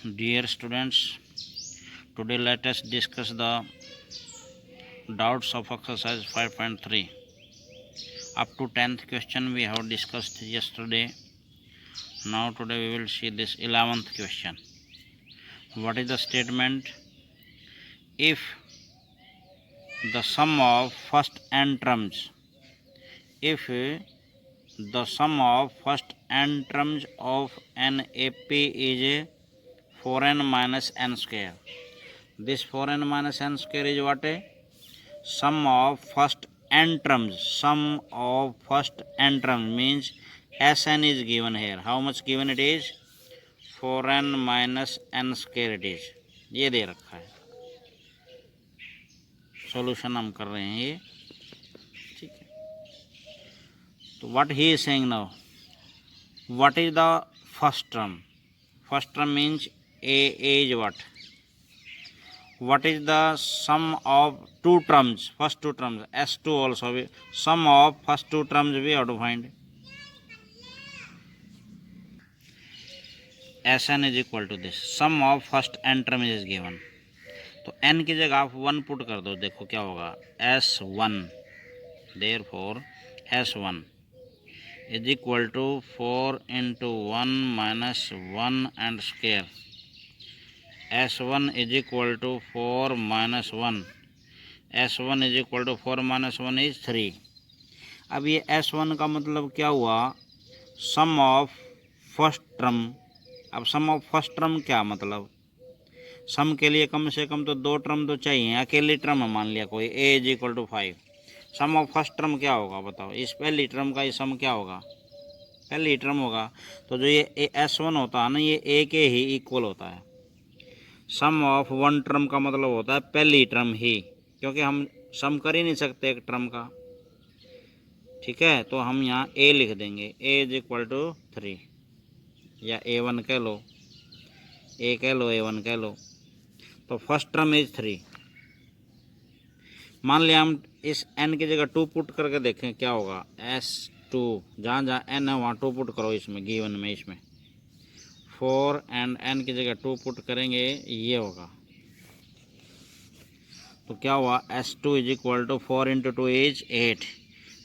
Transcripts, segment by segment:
Dear students, today let us discuss the doubts of exercise 5.3. Up to 10th question we have discussed yesterday. Now today we will see this 11th question. What is the statement? If the sum of first n terms, if the sum of first n terms of an AP is 4n minus n square. This 4n minus n square is what? Sum of first n terms. Sum of first n terms means Sn is given here. How much given it is? 4n minus n square it is. ये दे रखा है. Solution हम कर रहे हैं ये. ठीक है. तो what he is saying now? What is the first term? First term means A is what? What is the sum of two terms? First two terms, S2 also. Sum of first two terms we have to find. Sn is equal to this. Sum of first n term is given. तो n की जगह आप 1 put कर दो. देखो क्या होगा. S1. Therefore S1 is equal to 4 into 1 minus 1 and square. S1 is equal to 4 minus 1. S1 is equal to 4 minus 1 is 3. अब ये S1 का मतलब क्या हुआ? सम ऑफ फर्स्ट टर्म. अब सम ऑफ फर्स्ट टर्म क्या मतलब? सम के लिए कम से कम तो दो टर्म तो चाहिए. अकेली टर्म मान लिया कोई A is equal to 5. Sum of first term क्या होगा बताओ? इस पहली टर्म का ये सम क्या होगा? पहली टर्म होगा. तो जो ये S1 होता है ना, ये A के ही इक्वल होता है. सम ऑफ वन टर्म का मतलब होता है पहली टर्म ही, क्योंकि हम सम कर ही नहीं सकते एक टर्म का. ठीक है. तो हम यहाँ A लिख देंगे. A इज इक्वल टू 3 या A1 कह लो, A कह लो, A1 कह लो. तो फर्स्ट टर्म इज 3. मान लिया हम इस n की जगह 2 पुट करके देखें क्या होगा. S2 जहाँ जहाँ n है वहाँ 2 पुट करो इसमें, गिवन में. इसमें 4 एंड n की जगह 2 पुट करेंगे, ये होगा. तो क्या हुआ? S2 is equal to 4 into 2 is 8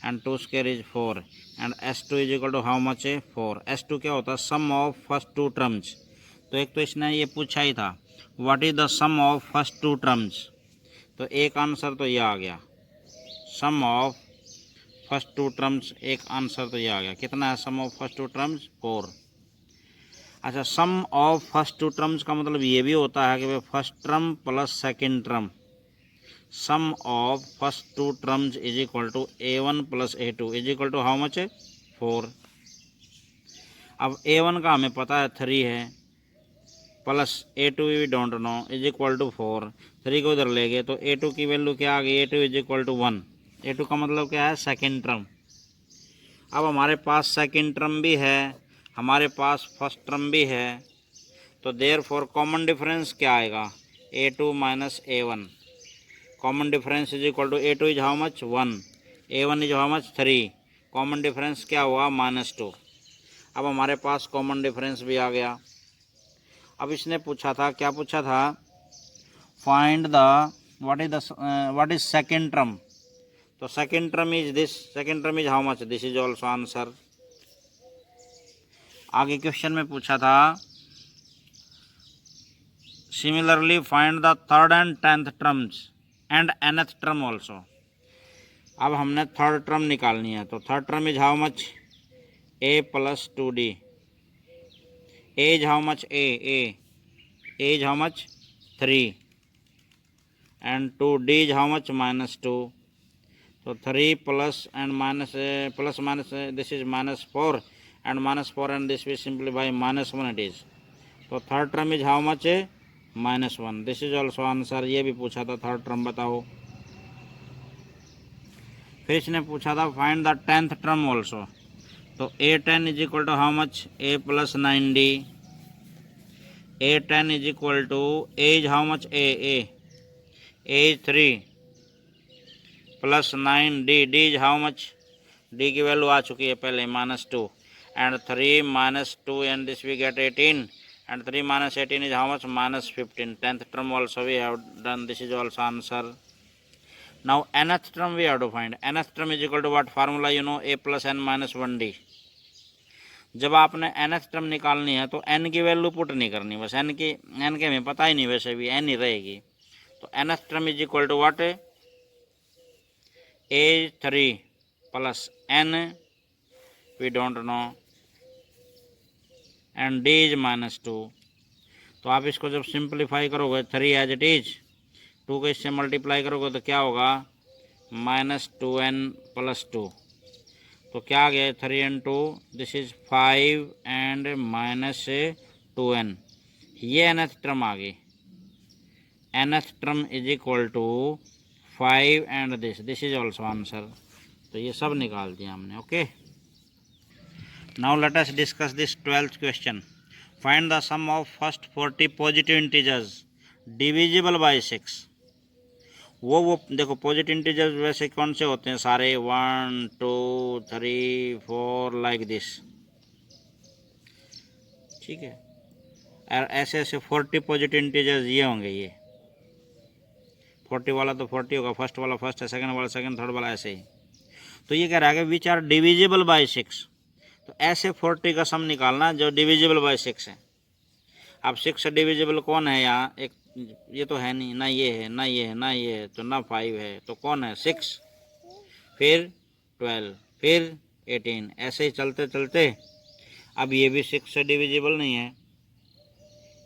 and 2 square is 4 and S2 is equal to how much है? 4. S2 क्या होता है? Sum of first two terms. तो एक तो इसने ये पूछा ही था, what is the sum of first two terms. तो एक आंसर तो ये आ गया, sum of first two terms. एक आंसर तो ये आ गया. कितना है sum of first two terms? 4. अच्छा, sum of first two terms का मतलब ये भी होता है कि भाई first term plus second term. Sum of first two terms is equal to A1 plus A2 is equal to how much है? 4. अब A1 का हमें पता है 3 है, plus A2 we don't know, is equal to 4. 3 को उधर ले गए तो A2 की वैल्यू क्या आ गई? A2 is equal to 1. A2 का मतलब क्या है? Second term. अब हमारे पास सेकेंड टर्म भी है, हमारे पास फर्स्ट टर्म भी है. तो देयरफॉर कॉमन डिफरेंस क्या आएगा? A2 minus A1. Common difference is equal to A2 is how much? 1. A1 is how much? 3. Common difference क्या हुआ? -2. अब हमारे पास कॉमन डिफरेंस भी आ गया. अब इसने पूछा था, क्या पूछा था? Find the what is second term. तो second term is this. Second term is how much? This is also answer. आगे क्वेश्चन में पूछा था similarly find the third and 10th terms and nth term also. अब हमने third term निकालनी है. तो third term is how much? A plus 2D. A is how much? A is how much? 3 and 2D is how much? -2. तो 3 plus and minus plus minus this is -4 and -4 and this we simplify -1 it is. तो third term is how much? -1. This is also answer. ये भी पूछा था third term बताओ. फिर इसने पूछा था find the 10th term also. तो A10 is equal to how much? A plus 9D. A10 is equal to A is how much? A is 3 plus 9D. D is how much? D की value आ चुकी है पहले, -2 and 3 -2 and this we get 18 and 3 minus 18 is how much? Minus 15. 10th term also we have done. This is also answer. Now nth term we have to find. Nth term is equal to what formula you know? A plus n minus 1d. जब आपने nth term निकालनी है तो n की value put नहीं करनी, बस n के हमें पता ही नहीं, वैसे भी n ही रहेगी. तो nth term is equal to what? a3 plus n we don't know and d is -2. तो आप इसको जब सिंप्लीफाई करोगे 3 एज इट इज, 2 को इससे मल्टीप्लाई करोगे तो क्या होगा? -2n + 2. तो क्या आ गया? 3 into this is 5 and -2n. ये nth टर्म आ गई. nth term is equal to 5 and this is also answer. तो ये सब निकाल दिया हमने. Okay, now let us discuss this 12th question. Find the sum of first 40 positive integers divisible by 6. वो देखो पॉजिटिव इंटीजर्स वैसे कौन से होते हैं? सारे 1 2 3 4 लाइक दिस. ठीक है, और ऐसे ऐसे 40 पॉजिटिव इंटीजर्स ये होंगे. ये 40 वाला तो 40 होगा, फर्स्ट वाला फर्स्ट है, सेकंड वाला सेकंड, थर्ड वाला ऐसे ही. तो ये कह रहा है कि विच आर डिविजिबल बाय 6. तो ऐसे 40 का सम निकालना जो डिविजिबल बाय 6 है. अब 6 से डिविजिबल कौन है यहाँ? एक ये तो है नहीं, ना ये है, ना ये है, ना ये है, तो ना 5 है, तो कौन है? 6, फिर 12, फिर 18, ऐसे ही चलते चलते. अब ये भी 6 से डिविजिबल नहीं है,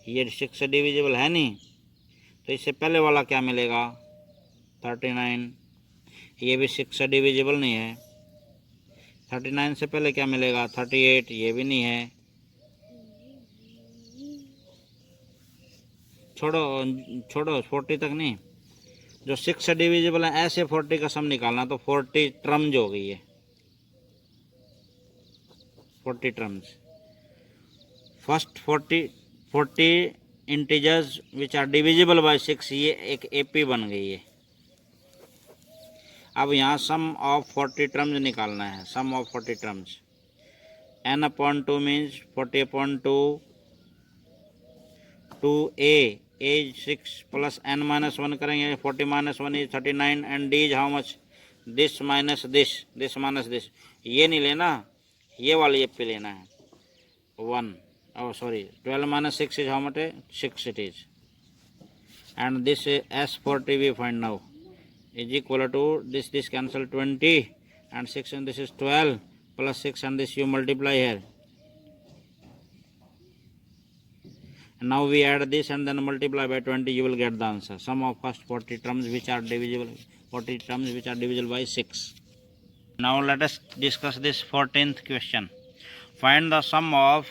ये 6 से डिविजिबल है नहीं, तो इससे पहले वाला क्या मिलेगा? 39. ये भी 6 से डिविजिबल नहीं है. 39 से पहले क्या मिलेगा? 38. ये भी नहीं है. छोड़ो 40 तक नहीं, जो 6 से डिविजिबल है ऐसे 40 का सम निकालना. तो 40 टर्म्स हो गई है, 40 terms. First 40 integers which are divisible by 6, ये एक एपी बन गई है. अब यहाँ सम ऑफ 40 टर्म्स निकालना है. Sum of 40 terms n/2 means 40/2 2a as 6 plus n-1 करेंगे. 40 - 1 is 39 and d is how much? This minus this minus this. ये नहीं लेना, ये वाली एपी लेना है 1. oh sorry, 12 - 6 is how much? 6 it is. And this S40 we find now is equal to this cancel 20 and 6, and this is 12 plus 6, and this you multiply here. And now we add this and then multiply by 20, you will get the answer. Sum of first 40 terms which are divisible, 40 terms which are divisible by 6. Now let us discuss this 14th question. Find the sum of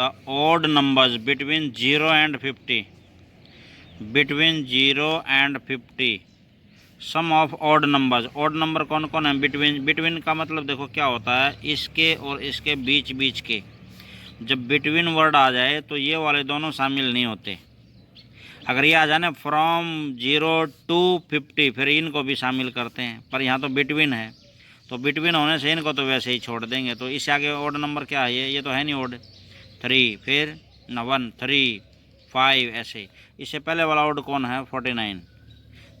the odd numbers between 0 and 50. Between 0 and 50. Sum of odd numbers. Odd number कौन कौन है? Between का मतलब देखो क्या होता है, इसके और इसके बीच के. जब बिटवीन वर्ड आ जाए तो ये वाले दोनों शामिल नहीं होते. अगर ये आ जाए ना फ्रॉम 0 to 50, फिर इनको भी शामिल करते हैं, पर यहाँ तो बिटवीन है, तो बिटवीन होने से इनको तो वैसे ही छोड़ देंगे. तो इससे आगे ऑड नंबर क्या है? ये तो है नहीं ऑड. 3, फिर 1 3 5 ऐसे. इससे पहले वाला ऑड कौन है? 49.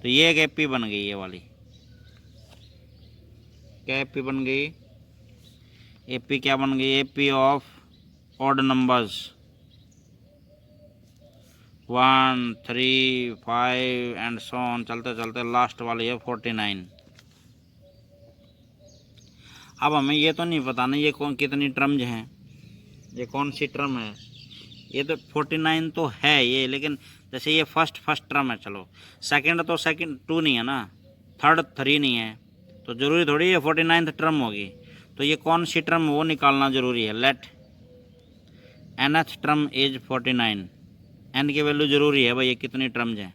तो ये एक एपी बन गई. ये वाली क्या एपी बन गई? एपी क्या बन गई? AP of odd numbers 1 3 5 and so on, चलते चलते लास्ट वाली है 49. अब हमें ये तो नहीं पता ना ये कितनी टर्म्स हैं, ये कौन सी टर्म है. ये तो 49 तो है ये, लेकिन जैसे ये फर्स्ट टर्म है, चलो सेकंड तो 2 नहीं है ना, थर्ड 3 नहीं है, तो ज़रूरी थोड़ी ये 49th टर्म होगी. तो ये कौन सी टर्म वो निकालना ज़रूरी है. Let nth term is 49. n की वैल्यू ज़रूरी है भाई, ये कितनी टर्म्स हैं,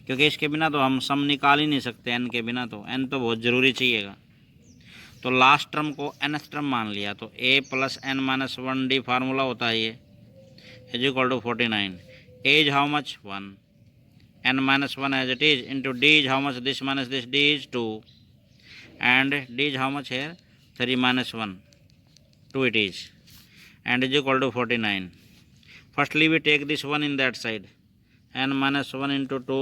क्योंकि इसके बिना तो हम सम निकाल ही नहीं सकते. n के बिना तो n तो बहुत ज़रूरी चाहिएगा. तो लास्ट टर्म को nth टर्म मान लिया, तो a + n-1d फार्मूला होता है ये, is equal to 49. As how much? 1. n-1 as it is into d is how much? This minus this, d is 2 and d is how much here? 3 - 1 2 it is, and is equal to 49. Firstly we take this one in that side, n minus 1 into 2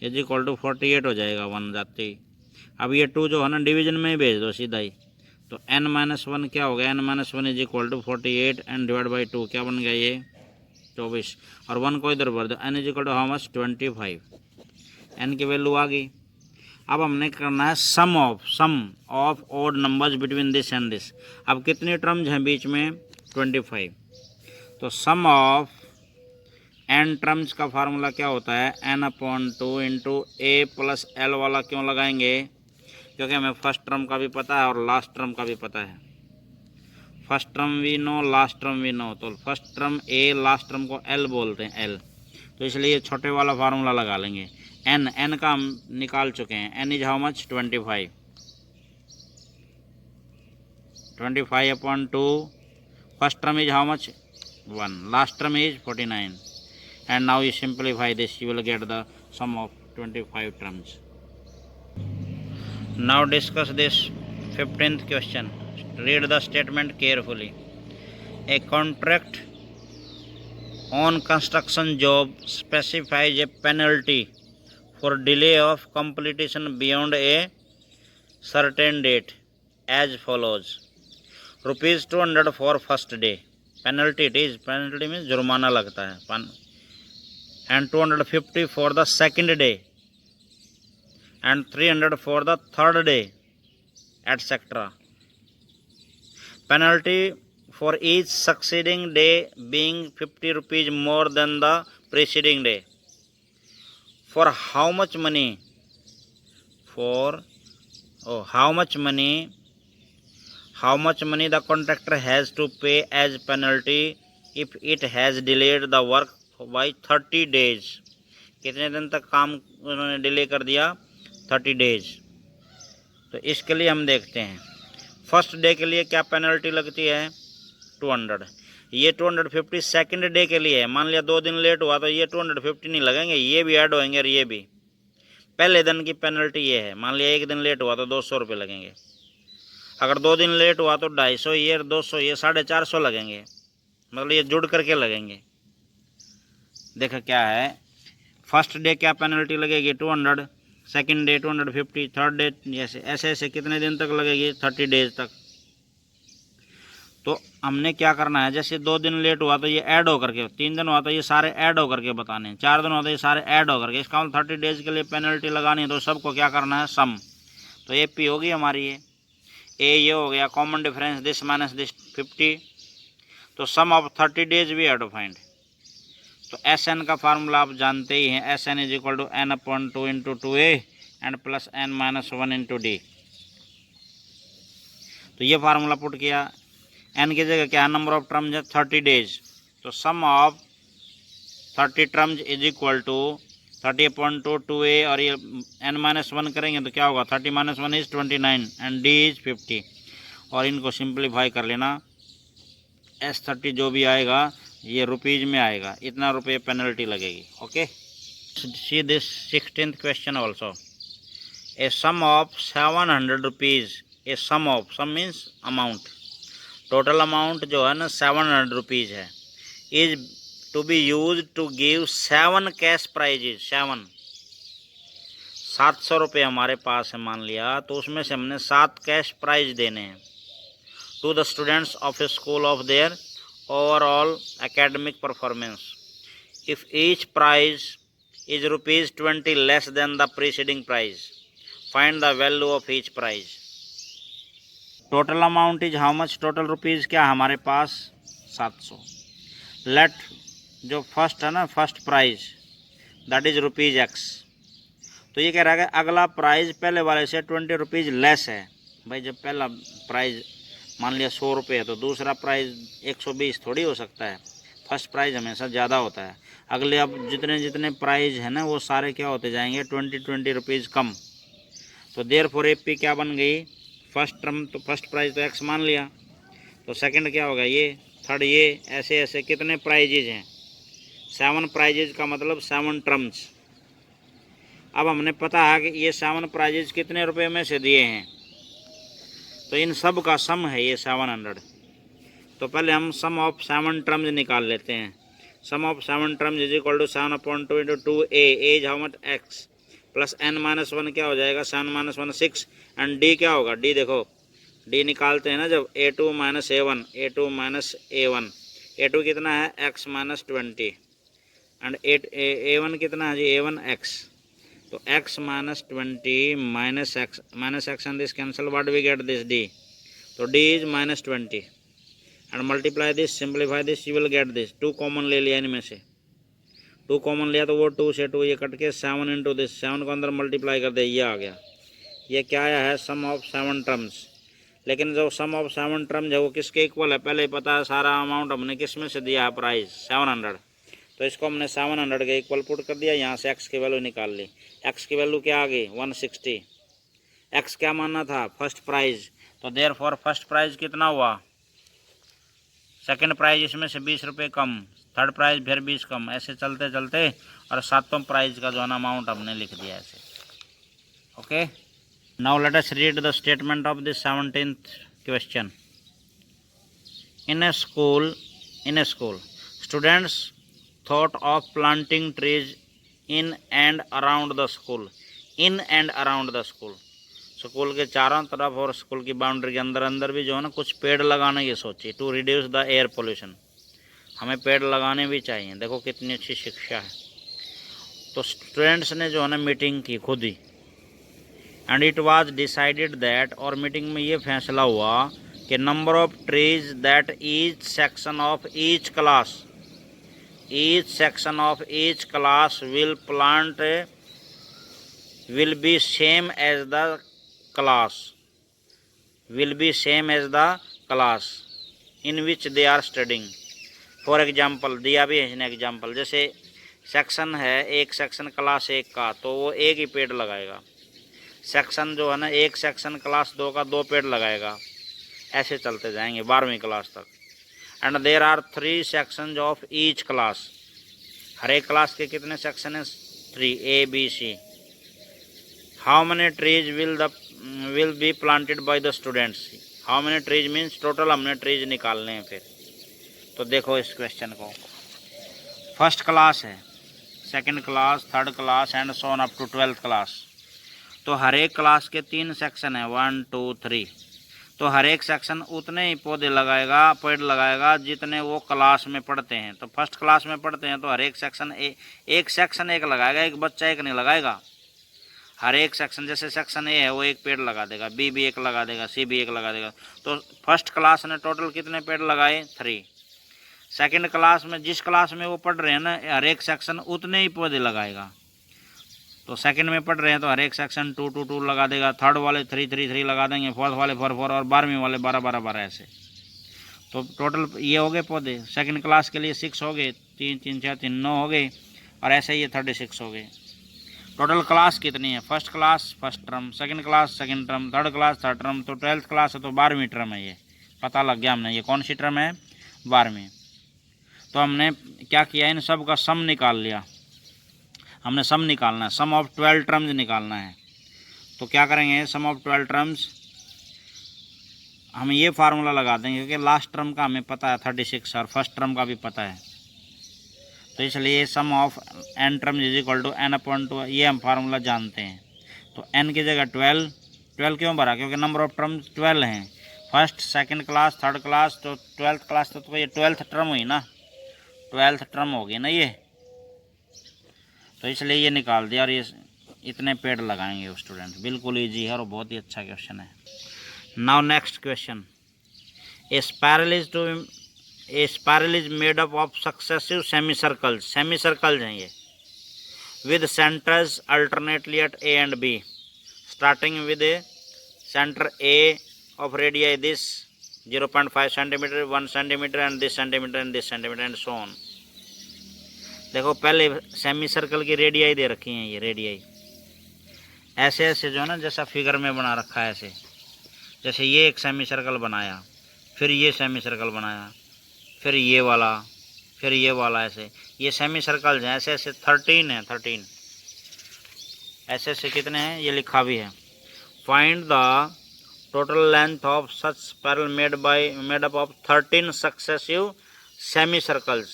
is equal to 48 हो जाएगा 1 जाते ही। अब ये 2 जो है ना division में ही भेज दो सीधा ही, तो n माइनस 1 क्या हो गया, n minus 1 is equal to 48 and divide by 2 क्या बन गया ये 24, और 1 को इधर भर दो, n is equal to how much 25, n की वैल्यू आ गई। अब हमने करना है sum of odd numbers between this and this. अब कितनी टर्म्स हैं बीच में 25, तो सम ऑफ एन टर्म्स का फार्मूला क्या होता है n/2 इंटू ए प्लस एल वाला क्यों लगाएंगे, क्योंकि हमें फर्स्ट टर्म का भी पता है और लास्ट टर्म का भी पता है। First term we know, last term we know, तो first term A, last term को एल बोलते हैं एल, तो इसलिए छोटे वाला फार्मूला लगा लेंगे। एन का हम निकाल चुके हैं, N is how much 25, 25/2, first term is how much 1, last term is 49, and now you simplify this, you will get the sum of 25 terms. Now discuss this 15th question. Read the statement carefully. A contract on construction job specifies a penalty for delay of completion beyond a certain date as follows: rupees 200 for first day, penalty means जुर्माना लगता है, and 250 for the second day and 300 for the third day, etc. Penalty for each succeeding day being 50 rupees more than the preceding day. For how much money? How much money the contractor has to pay as penalty if it has delayed the work by 30 days. कितने दिन तक काम उन्होंने delay कर दिया 30 days. तो इसके लिए हम देखते हैं फर्स्ट डे के लिए क्या पेनल्टी लगती है 200, ये 250 सेकंड डे के लिए है। मान लिया 2 दिन लेट हुआ तो ये 250 नहीं लगेंगे, ये भी ऐड होंगे और ये भी। पहले दिन की पेनल्टी ये है, मान लिया 1 दिन लेट हुआ तो 200 रुपये लगेंगे, अगर 2 दिन लेट हुआ तो 250, ये 200, ये 450 लगेंगे, मतलब ये जुड़ करके लगेंगे। देखो क्या है, फर्स्ट डे क्या पेनल्टी लगेगी 200, सेकंड डे 250, थर्ड डे ऐसे ऐसे कितने दिन तक लगेगी 30 डेज तक। तो हमने क्या करना है, जैसे 2 दिन लेट हुआ तो ये ऐड होकर के, 3 दिन हुआ तो ये सारे ऐड होकर के बताने हैं, 4 दिन हुआ तो ये सारे ऐड होकर के, इसका मतलब 30 डेज के लिए पेनल्टी लगानी है, तो सबको क्या करना है सम। तो ए पी होगी हमारी, ये हो गया common difference this minus this 50, तो sum of 30 days we have to find. तो एस एन का फार्मूला आप जानते ही हैं, S n is equal to n/2 into 2a and plus n minus 1 into D. तो ये फार्मूला पुट किया, n की जगह क्या नंबर ऑफ टर्म्स है 30 डेज, तो sum of 30 terms is equal to 30/2 2a, और ये n माइनस 1 करेंगे तो क्या होगा 30 minus 1 is 29 and d is 50, और इनको सिंप्लीफाई कर लेना। S30 जो भी आएगा ये रुपीज़ में आएगा, इतना रुपये पेनल्टी लगेगी। Okay, see this 16th question also. A sum of 700 rupees, a sum means amount, total amount जो है ना 700 रुपीज़ है, is to be use to give 7 cash prizes. 700 रुपये हमारे पास है मान लिया, तो उसमें से हमने 7 कैश प्राइज देने हैं to the students of a school of their overall academic performance. If each prize is ₹20 less than the preceding prize, find the value of each prize. Total amount is how much? Total rupees क्या हमारे पास 700. Let जो first है ना, first prize that is ₹X, तो ये कह रहा है कि अगला प्राइज पहले वाले से 20 रुपीज़ लेस है। भाई जब पहला प्राइज मान लिया 100 रुपये है तो दूसरा प्राइज़ 120 थोड़ी हो सकता है, फर्स्ट प्राइज़ हमेशा ज़्यादा होता है। अगले अब जितने जितने प्राइज़ हैं ना वो सारे क्या होते जाएंगे 20 रुपीज़ कम। तो देयरफॉर एपी क्या बन गई, फर्स्ट टर्म, तो फर्स्ट प्राइज़ तो एक्स मान लिया, तो सेकंड क्या होगा ये, थर्ड ये, ऐसे ऐसे कितने प्राइजेज हैं 7 प्राइजेज का मतलब 7 टर्म्स। अब हमने पता है कि ये 7 प्राइजेज कितने रुपए में से दिए हैं, तो इन सब का सम है ये 700। तो पहले हम सम ऑफ 7 टर्म्स निकाल लेते हैं। Sum of 7 terms is equal to 7/2 into 2a, as how much x, plus n-1 क्या हो जाएगा, 7-1 6, एंड d क्या होगा, d देखो d निकालते हैं ना जब, a2 minus a1, a2 minus a1, a2 कितना है x माइनस 20, एंड a1 कितना है जी, a1 x, तो x minus 20 minus x and this cancel, what we get this d, तो d is minus 20 and multiply this, simplify this, you will get this, 2 common ले लिया इनमें से, 2 common लिया तो वो 2 से 2 ये कट के 7 इंटू दिस, 7 को अंदर मल्टीप्लाई कर दे, ये आ गया। ये क्या आया है, सम ऑफ 7 टर्म्स। लेकिन जो सम ऑफ 7 टर्म्स है वो किसके इक्वल है, पहले ही पता है, सारा अमाउंट हमने किस में से दिया है, प्राइस 700, तो इसको हमने 700 के इक्वल पुट कर दिया, यहाँ से एक्स की वैल्यू निकाल ली। एक्स की वैल्यू क्या आ गई, 160। एक्स क्या मानना था, फर्स्ट प्राइज, तो देयर फॉर फर्स्ट प्राइज कितना हुआ, सेकंड प्राइज इसमें से 20 रुपये कम, थर्ड प्राइज फिर 20 कम, ऐसे चलते चलते और सातों प्राइज का जो है ना अमाउंट हमने लिख दिया ऐसे। Okay, now let us read the statement of this 17th question. In A school students thought of planting trees in and around the school. In and around the school, school के चारों तरफ और school की boundary के अंदर अंदर भी जो है ना कुछ पेड़ लगाने की सोची, to reduce the air pollution, हमें पेड़ लगाने भी चाहिए। देखो कितनी अच्छी शिक्षा है। तो स्टूडेंट्स ने जो है ना मीटिंग की खुद ही, and it was decided that, और मीटिंग में ये फैसला हुआ कि number of trees that each section of each class will plant will be same as the class in which they are studying. For example दिया भी है इसने एग्जाम्पल, जैसे सेक्शन है, एक सेक्शन क्लास 1 का, तो वो एक ही पेड़ लगाएगा। सेक्शन जो है ना, एक सेक्शन क्लास 2 का 2 पेड़ लगाएगा, ऐसे चलते जाएंगे 12वीं क्लास तक। And there are 3 section of each class, हर एक क्लास के कितने सेक्शन हैं, 3, A B C। How many trees will be planted by the students. How many trees means total हमने ट्रीज निकालने हैं फिर। तो देखो इस क्वेश्चन को, फर्स्ट क्लास है, second class, third class and so on up to 12th class. तो हर एक क्लास के 3 सेक्शन है, 1 2 3। तो हर एक सेक्शन उतने ही पेड़ लगाएगा जितने वो क्लास में पढ़ते हैं। तो फर्स्ट क्लास में पढ़ते हैं तो हर एक सेक्शन एक लगाएगा, एक बच्चा एक नहीं लगाएगा। हर एक सेक्शन, जैसे सेक्शन ए है वो एक पेड़ लगा देगा, बी भी एक लगा देगा, सी भी एक लगा देगा। तो फर्स्ट क्लास ने टोटल कितने पेड़ लगाए, 3। सेकंड क्लास में, जिस क्लास में वो पढ़ रहे हैं ना, हर एक सेक्शन उतने ही पौधे लगाएगा। तो सेकंड में पढ़ रहे हैं तो हर एक सेक्शन 2 2 2 लगा देगा, थर्ड वाले 3 3 3 लगा देंगे, फोर्थ वाले 4 4 और 12वीं वाले 12 12 12 ऐसे। तो टोटल ये हो गए पौधे। सेकंड क्लास के लिए 6 हो गए, 3 3 6 3 9 हो गए, और ऐसे ये 36 हो गए। टोटल क्लास कितनी है, first class first term, second class second term, third class third term, तो 12th क्लास है तो 12वीं टर्म है। ये पता लग गया हमने, ये कौन सी टर्म है, 12वीं। तो हमने क्या किया, इन सब का सम निकाल लिया। हमने सम निकालना है, सम ऑफ 12 टर्म्स निकालना है। तो क्या करेंगे, सम ऑफ 12 टर्म्स, हम ये फार्मूला लगा देंगे क्योंकि लास्ट टर्म का हमें पता है 36 और फर्स्ट टर्म का भी पता है। तो इसलिए sum of n term is equal to n/2, ये हम फार्मूला जानते हैं। तो n की जगह 12 क्यों भरा, क्योंकि नंबर ऑफ टर्म्स 12 हैं। First second class third class, तो 12th क्लास तो ये 12th टर्म हुई ना, 12th टर्म होगी ना ये। तो इसलिए ये निकाल दिया, और ये इतने पेड़ लगाएंगे वो स्टूडेंट। बिल्कुल ईजी है और बहुत ही अच्छा क्वेश्चन है। Now next question, a spiral is made up of successive semi circles हैं ये, with centres alternately at A and B, starting with centre A of radii this 0.5 centimetre, 1 centimetre and this centimetre and so on. देखो पहले semi circle की radii दे रखी हैं, ये radii ऐसे ऐसे जो है ना, जैसा फिगर में बना रखा है ऐसे। जैसे ये एक सेमी सर्कल बनाया, फिर ये सेमी सर्कल बनाया, फिर ये वाला ऐसे। ये सेमी सर्कल हैं, ऐसे ऐसे 13 है, 13 ऐसे ऐसे कितने हैं, ये लिखा भी है। Find the total length of such spiral made up of 13 successive semi circles,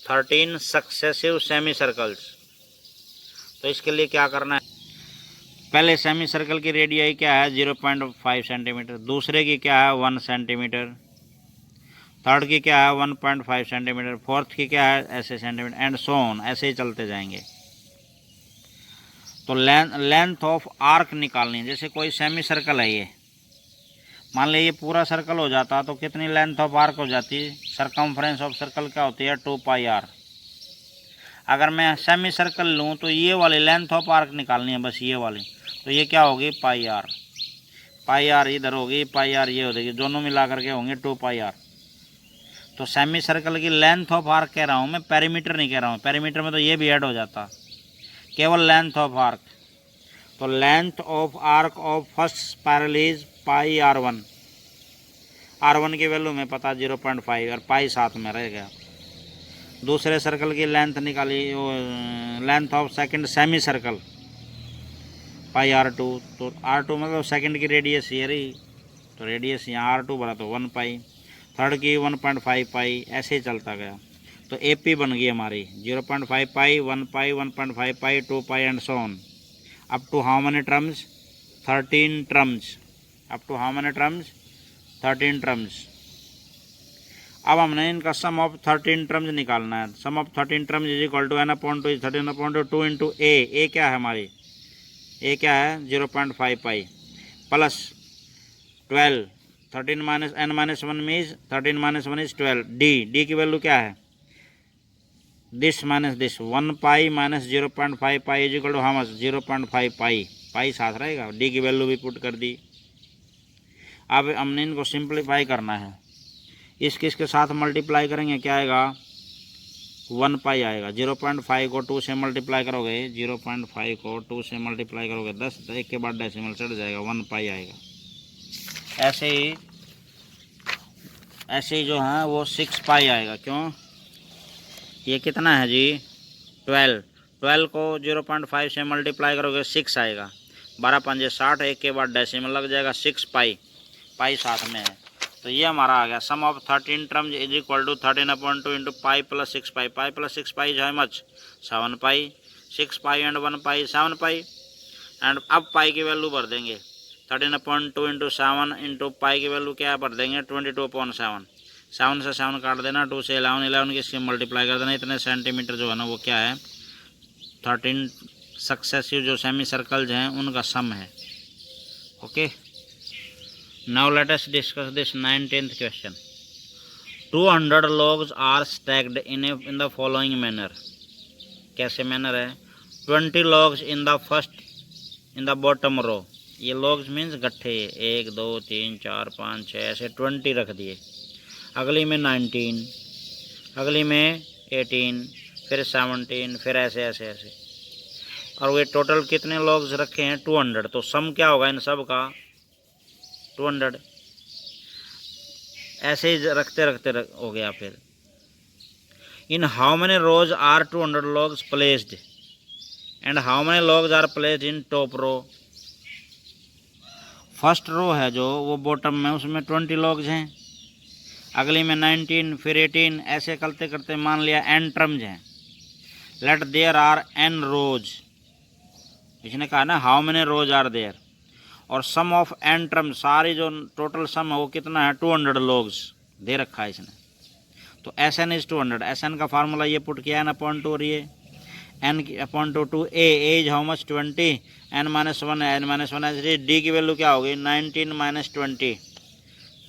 13 successive semi circles. तो इसके लिए क्या करना है, पहले सेमी सर्कल की रेडियाई क्या है 0.5 सेंटीमीटर, दूसरे की क्या है 1 सेंटीमीटर, थर्ड की क्या है 1.5 सेंटीमीटर, फोर्थ की क्या है ऐसे सेंटीमीटर, एंड सो ऑन, ऐसे ही चलते जाएंगे। तो लेंथ ऑफ आर्क निकालनी है। जैसे कोई सेमी सर्कल है, ये मान लीजिए ये पूरा सर्कल हो जाता तो कितनी लेंथ ऑफ आर्क हो जाती, सरकमफ्रेंस ऑफ सर्कल क्या होती है 2πr। अगर मैं सेमी सर्कल लूँ तो ये वाली लेंथ ऑफ आर्क निकालनी है, बस ये वाली, तो ये क्या होगी πr, πr इधर होगी, πr ये हो जाएगी, दोनों मिला करके होंगे 2πr। तो सेमी सर्कल की लेंथ ऑफ आर्क कह रहा हूँ मैं, पेरीमीटर नहीं कह रहा हूँ, पेरीमीटर में तो ये भी ऐड हो जाता, केवल लेंथ ऑफ आर्क। तो length of arc of first spiral is πr1, r1 की वैल्यू में पता 0.5 और पाई साथ में रह गया। दूसरे सर्कल की लेंथ निकाली, length of second semi circle πr2, तो r2 मतलब सेकंड की रेडियस ये रही, तो रेडियस यहाँ r2 भरा तो 1 पाई, थर्ड की 1.5 पाई, ऐसे ही चलता गया। तो AP बन गई हमारी 0.5 pi, 1 pi, 1.5 pi, 2 pi and so on up to how many terms, 13 terms, up to how many terms 13 terms. अब हमने इनका सम ऑफ 13 टर्म्स निकालना है। Sum of 13 terms is equal to n/2 13/2 into A क्या है हमारी, A क्या है 0.5 pi plus 12, 13 minus n minus 1 means 13 minus 1 is 12, D की वैल्यू क्या है this minus this, 1 pi minus 0.5 pi is equal to how much 0.5 pi, pi साथ रहेगा, डी की वैल्यू भी पुट कर दी। अब हमने इनको सिंप्लीफाई करना है, इसके साथ मल्टीप्लाई करेंगे क्या आएगा 1 पाई आएगा, 0.5 को 2 से मल्टीप्लाई करोगे, 0.5 को 2 से मल्टीप्लाई करोगे 10, एक के बाद डेसिमल चढ़ जाएगा 1 पाई आएगा। ऐसे ही जो है वो 6 पाई आएगा, क्यों ये कितना है जी 12 को 0.5 से मल्टीप्लाई करोगे 6 आएगा, 12 पंजे 60, एक के बाद डेसिमल लग जाएगा 6 पाई, पाई साथ में है। तो ये हमारा आ गया sum of 13 terms is equal to 13/2 into pi plus 6 pi, pi plus 6 pi जो है मच 7 pi, 6 pi and 1 pi 7 pi. And अब पाई की वैल्यू भर देंगे 13/2 इंटू 7 इंटू पाई की वैल्यू क्या भर देंगे 22/7, 7 से 7 काट देना, 2 से 11, 11 की मल्टीप्लाई कर देना, इतने सेंटीमीटर जो है ना वो क्या है 13 सक्सेसिव जो सेमी सर्कल्स हैं उनका सम है। Okay, now let us discuss this 19th question. 200 logs are stacked in the following manner. कैसे मैनर है 20 logs in the bottom row, ये logs means गट्ठे 1 2 3 4 5 6 ऐसे 20 रख दिए, अगली में 19, अगली में 18, फिर 17, फिर ऐसे ऐसे ऐसे, और वे टोटल कितने logs रखे हैं 200। तो सम क्या होगा इन सब का 200, ऐसे ही रखते रखते हो गया। फिर in how many rows are 200 logs placed and how many logs are placed in top row. First row है जो वो बॉटम में, उसमें 20 logs हैं, अगली में 19, फिर 18, ऐसे करते करते मान लिया n टर्म्स हैं। Let there are n rows, इसने कहा ना how many rows are there, और सम ऑफ n टर्म सारी जो टोटल सम है वो कितना है 200 logs दे रखा है इसने। तो Sn इज 200, Sn का फार्मूला ये पुट किया n/2 और ये n/2 A is how much 20, n-1 n-1 ऐसे, डी की वैल्यू क्या होगी 19 माइनस 20,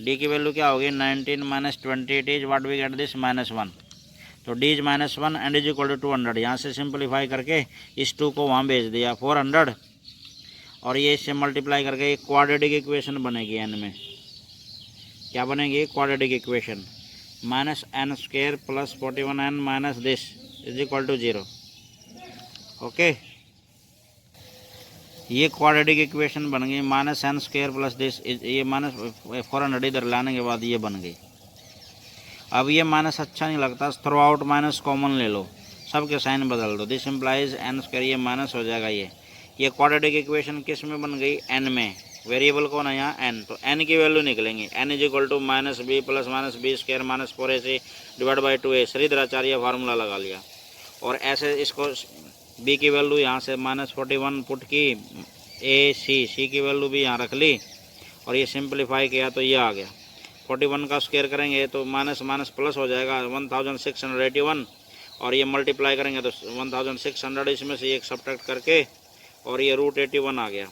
डी की वैल्यू क्या होगी 19 minus 20, it is what we get this -1, तो D is -1 and is equal to 200। यहाँ से सिंप्लीफाई करके इस 2 को वहाँ भेज दिया 400, और ये इससे मल्टीप्लाई करके एक क्वाड्रेटिक इक्वेशन बनेगी n में, क्या बनेगी quadratic equation -n² plus 41n minus this is equal to 0। Okay, ये क्वाड्रेटिक इक्वेशन बन गई -n² प्लस दिस, ये -400 इधर लाने के बाद ये बन गई। अब ये माइनस अच्छा नहीं लगता, थ्रो आउट माइनस कॉमन ले लो, सबके साइन बदल दो, दिस इम्प्लाइज n², ये माइनस हो जाएगा। ये क्वाड्रेटिक इक्वेशन किस में बन गई n में, वेरिएबल कौन है यहाँ एन, तो एन की वैल्यू निकलेंगी N is equal to minus B plus minus B square minus 4ac divide by 2a। Shridharacharya formula लगा लिया और ऐसे इसको बी की वैल्यू यहाँ से -41 पुट की, ए सी की वैल्यू भी यहाँ रख ली और ये सिंप्लीफाई किया तो ये आ गया। 41 का स्क्वायर करेंगे तो माइनस माइनस प्लस हो जाएगा 1681 और ये मल्टीप्लाई करेंगे तो 1600, इसमें से एक सब्ट्रैक्ट करके और ये रूट 81 आ गया।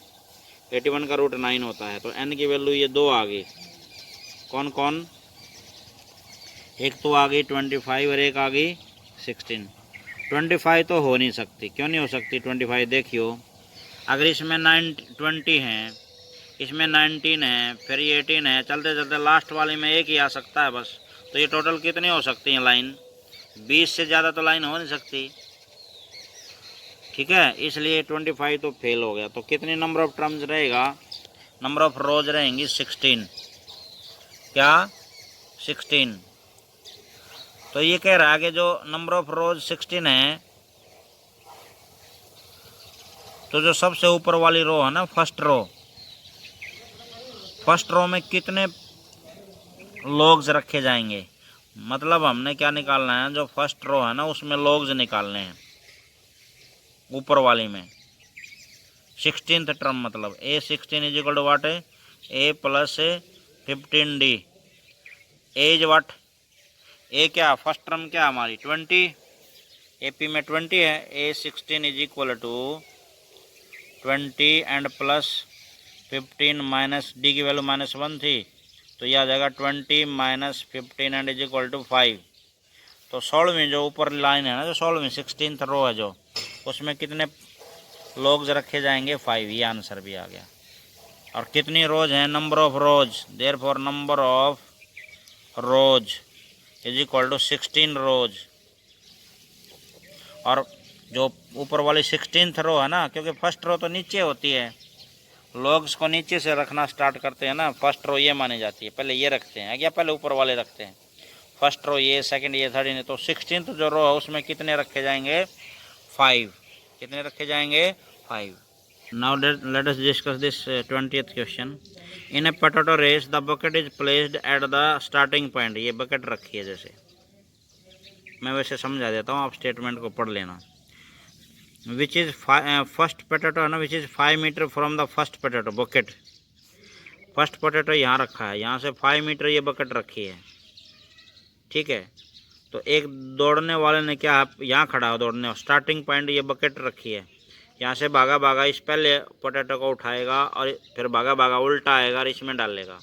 81 का रूट 9 होता है, तो n की वैल्यू ये 2 आ गई। कौन कौन, एक तो आ गई 25 और एक आ गई 16। 25 तो हो नहीं सकती, क्यों नहीं हो सकती 25? देखियो अगर इसमें 20 हैं, इसमें 19 है, फिर ये 18 है, चलते चलते लास्ट वाले में एक ही आ सकता है बस। तो ये टोटल कितनी हो सकती हैं लाइन? 20 से ज़्यादा तो लाइन हो नहीं सकती, ठीक है। इसलिए 25 तो फेल हो गया। तो कितनी नंबर ऑफ टर्म्स रहेगा? नंबर ऑफ रोज रहेंगी 16। क्या 16? तो ये कह रहा है कि जो नंबर ऑफ रोज 16 है, तो जो सबसे ऊपर वाली रो है ना, फर्स्ट रो में कितने लॉग्स रखे जाएंगे? मतलब हमने क्या निकालना है, जो फर्स्ट रो है ना उसमें लॉग्स निकालने हैं, ऊपर वाली में 16th टर्म। मतलब a16 is equal to what है, a plus 15d। A is what, a क्या फर्स्ट टर्म क्या हमारी 20, AP में 20 है। a16 is equal to 20 and plus 15 minus D की वैल्यू -1 थी, तो यह आ जाएगा 20 minus 15 and is equal to 5। तो 16वीं जो ऊपर लाइन है ना, जो 16वीं 16th रो है जो, उसमें कितने लॉग्स रखे जाएंगे? 5। ये आंसर भी आ गया। और कितनी रोज हैं? Number of rows, therefore number of rows is equal to 16 rows. और जो ऊपर वाली 16th रो है ना, क्योंकि फर्स्ट रो तो नीचे होती है, लॉग्स को नीचे से रखना स्टार्ट करते हैं ना, फर्स्ट रो ये मानी जाती है, पहले ये रखते हैं क्या, पहले ऊपर वाले रखते हैं, फर्स्ट रो ये, सेकंड ये, थर्ड ये। तो 16th जो रो है उसमें कितने रखे जाएंगे? 5। कितने रखे जाएंगे? 5। Now let us discuss this 20th question. In a potato race the bucket is placed at the starting point. ये बकेट रखी है, जैसे मैं वैसे समझा देता हूँ, आप स्टेटमेंट को पढ़ लेना। विच इज़ फर्स्ट पोटैटो है ना, which is 5 metre from the first potato bucket. First potato यहाँ रखा है, यहाँ से 5 मीटर ये बकेट रखी है, ठीक है। तो एक दौड़ने वाले ने क्या, यहाँ खड़ा हो दौड़ने, स्टार्टिंग पॉइंट ये बकेट रखी है, यहाँ से भागा भागा इस पहले पोटैटो को उठाएगा और फिर भागा भागा उल्टा आएगा और इसमें डालेगा।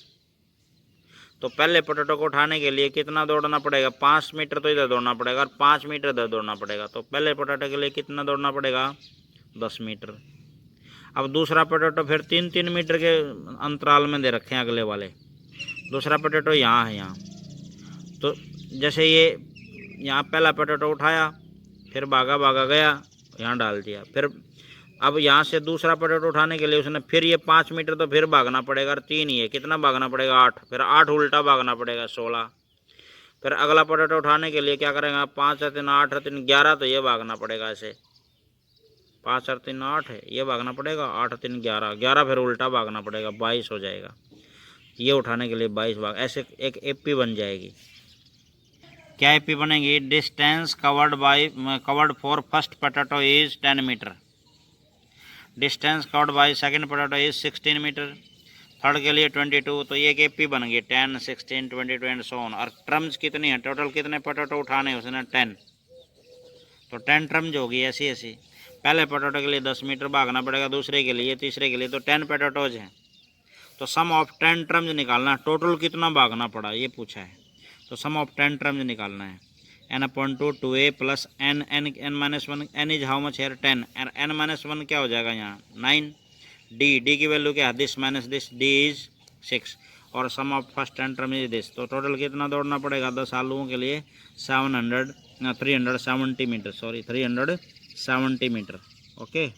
तो पहले पोटैटो को उठाने के लिए कितना दौड़ना पड़ेगा? 5 मीटर तो इधर दौड़ना पड़ेगा और 5 मीटर इधर दौड़ना पड़ेगा। तो पहले पोटैटो के लिए कितना दौड़ना पड़ेगा? 10 मीटर। अब दूसरा पोटैटो फिर 3-3 मीटर के अंतराल में दे रखे हैं अगले वाले। दूसरा पोटैटो यहाँ है, यहाँ। तो जैसे ये यहाँ पहला पोटैटो उठाया, फिर भागा भागा गया, यहाँ डाल दिया। फिर अब यहाँ से दूसरा पोटैटो उठाने के लिए उसने फिर ये 5 मीटर तो फिर भागना पड़ेगा, और 3 ही है, कितना भागना पड़ेगा? 8। फिर 8 उल्टा भागना पड़ेगा, 16। फिर अगला पोटैटो उठाने के लिए क्या करेंगे? 5 और 3 8 और 3 11, तो ये भागना पड़ेगा ऐसे, 5 और 3 8 है, ये भागना पड़ेगा, 8 और 3 11, 11 फिर उल्टा भागना पड़ेगा, 22 हो जाएगा। ये उठाने के लिए 22 भाग, ऐसे एक AP बन जाएगी। क्या AP बनेगी? Distance covered for first potato is 10 metre. Distance covered by second potato is 16 metre. Third के लिए 22, तो ये एक AP बन गई, 10 16 22 एंड सो ऑन। और टर्म्स कितनी है? टोटल कितने पोटैटो उठाने हैं उसने? 10। तो 10 टर्म्स होगी ऐसी ऐसी। पहले पोटैटो के लिए 10 मीटर भागना पड़ेगा, दूसरे के लिए, तीसरे के लिए, तो 10 पोटैटोज हैं। तो सम ऑफ 10 टर्म्स निकालना है, टोटल कितना भागना पड़ा ये पूछा है। तो सम ऑफ 10 टर्म्स निकालना है। n/2 2a plus n -1, n is how much here 10, और n-1 क्या हो जाएगा यहाँ? 9। d की वैल्यू क्या है? This minus this, d is 6, और sum of first 10 term is this. तो टोटल कितना दौड़ना पड़ेगा 10 आलुओं के लिए? 370 मीटर, 370 मीटर। ओके।